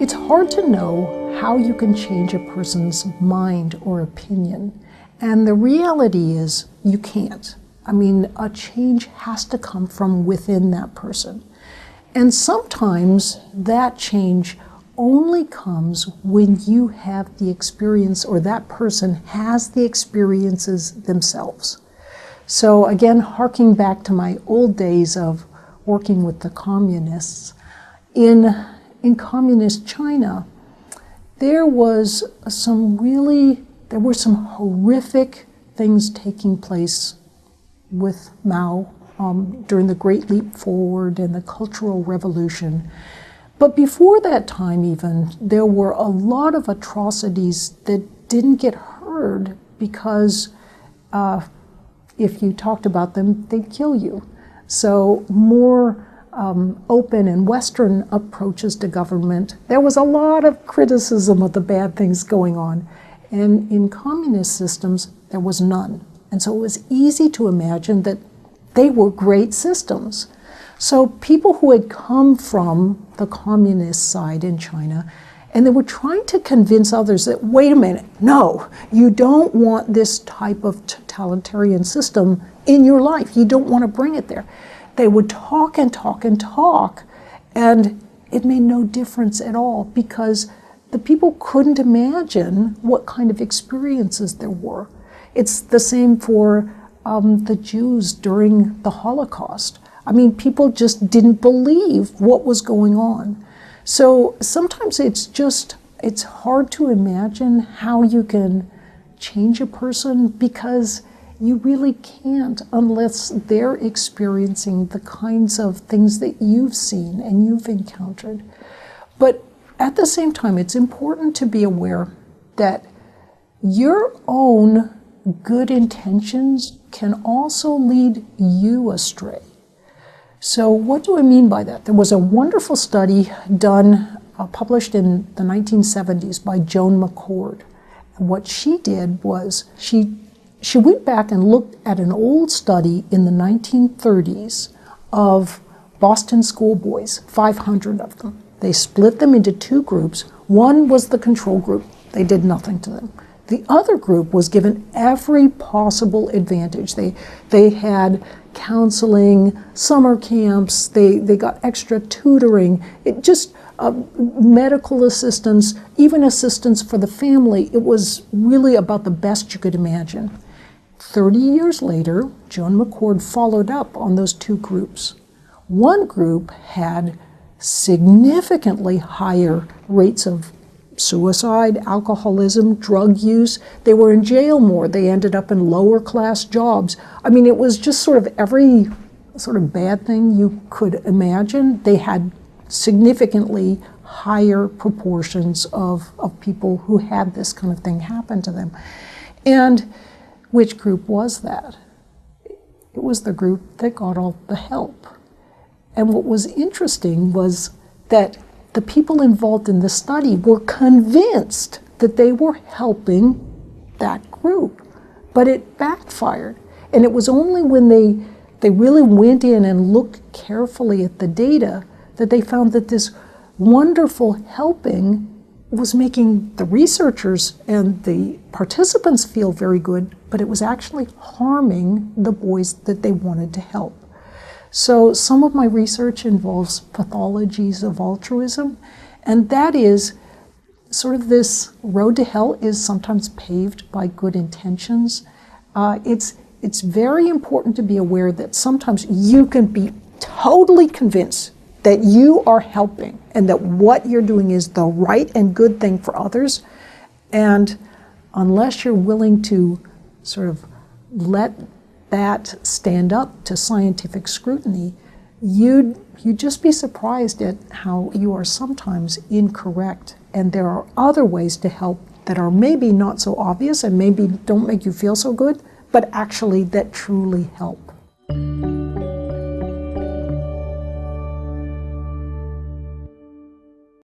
It's hard to know how you can change a person's mind or opinion. And the reality is you can't. I mean, a change has to come from within that person. And sometimes that change only comes when you have the experience, or that person has the experiences themselves. So again, harking back to my old days of working with the communists, in communist China, there were some horrific things taking place with Mao during the Great Leap Forward and the Cultural Revolution. But before that time even, there were a lot of atrocities that didn't get heard because if you talked about them, they'd kill you. So more open and Western approaches to government, there was a lot of criticism of the bad things going on. And in communist systems, there was none. And so it was easy to imagine that they were great systems. So people who had come from the communist side in China, and they were trying to convince others that, wait a minute, no, you don't want this type of totalitarian system in your life. You don't want to bring it there. They would talk and talk and talk, and it made no difference at all because the people couldn't imagine what kind of experiences there were. It's the same for the Jews during the Holocaust. I mean, people just didn't believe what was going on. So sometimes it's hard to imagine how you can change a person because you really can't unless they're experiencing the kinds of things that you've seen and you've encountered. But at the same time, it's important to be aware that your own good intentions can also lead you astray. So what do I mean by that? There was a wonderful study done, published in the 1970s by Joan McCord. And what she did was she went back and looked at an old study in the 1930s of Boston schoolboys, 500 of them. They split them into two groups. One was the control group. They did nothing to them. The other group was given every possible advantage. They had counseling, summer camps, they got extra tutoring, medical assistance, even assistance for the family. It was really about the best you could imagine. 30 years later, Joan McCord followed up on those two groups. One group had significantly higher rates of suicide, alcoholism, drug use. They were in jail more. They ended up in lower class jobs. I mean, it was just sort of every sort of bad thing you could imagine. They had significantly higher proportions of people who had this kind of thing happen to them. And which group was that? It was the group that got all the help. And what was interesting was that the people involved in the study were convinced that they were helping that group, but it backfired. And it was only when they really went in and looked carefully at the data that they found that this wonderful helping was making the researchers and the participants feel very good, but it was actually harming the boys that they wanted to help. So some of my research involves pathologies of altruism, and that is sort of this road to hell is sometimes paved by good intentions. It's very important to be aware that sometimes you can be totally convinced that you are helping and that what you're doing is the right and good thing for others. And unless you're willing to sort of let that stand up to scientific scrutiny, you'd just be surprised at how you are sometimes incorrect. And there are other ways to help that are maybe not so obvious and maybe don't make you feel so good, but actually that truly help.